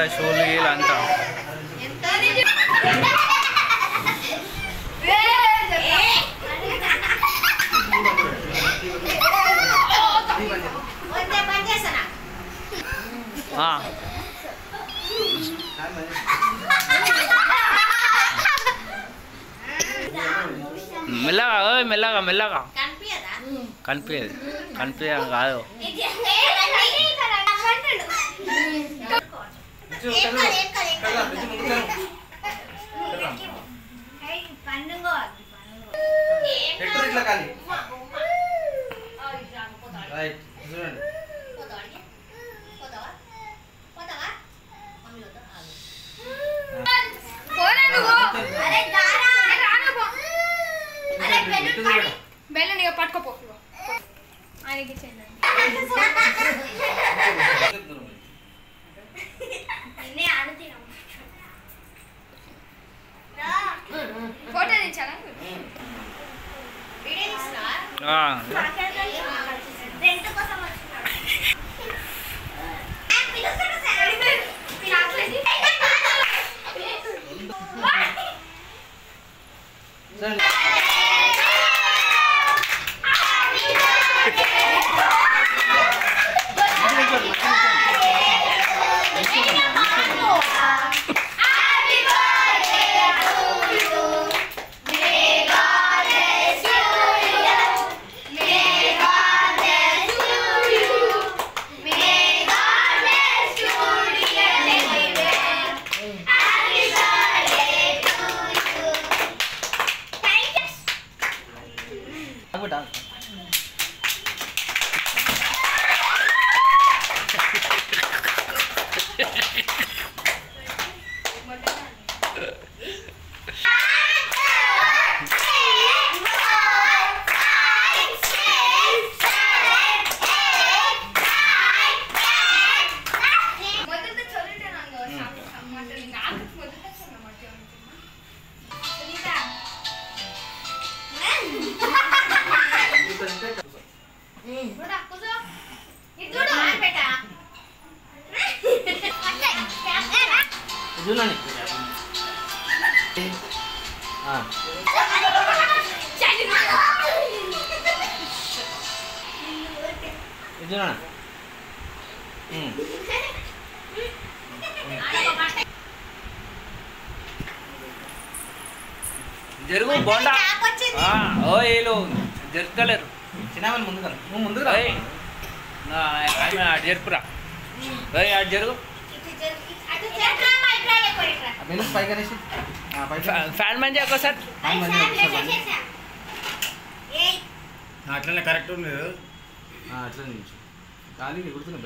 అంతా షోలు గీలు అంతా మెల్లగా మెల్లగా మెల్లగా కనిపించదు కనిపించదు కాదు బెల్లని పట్టుకోపో ఆయనకి ఫోటో తీసాలా జరుగు బోండా ఓ ఏలో జరుపుతలేరు చిన్నవాళ్ళు ముందుగా నువ్వు ముందుగా జరుపురా అటు జరుగు ఫ్యాన్ బంద్ చేయకు సార్ అట్లనే కరెక్ట్ ఉంది అట్లనే ఖాళీ గుర్తున్నా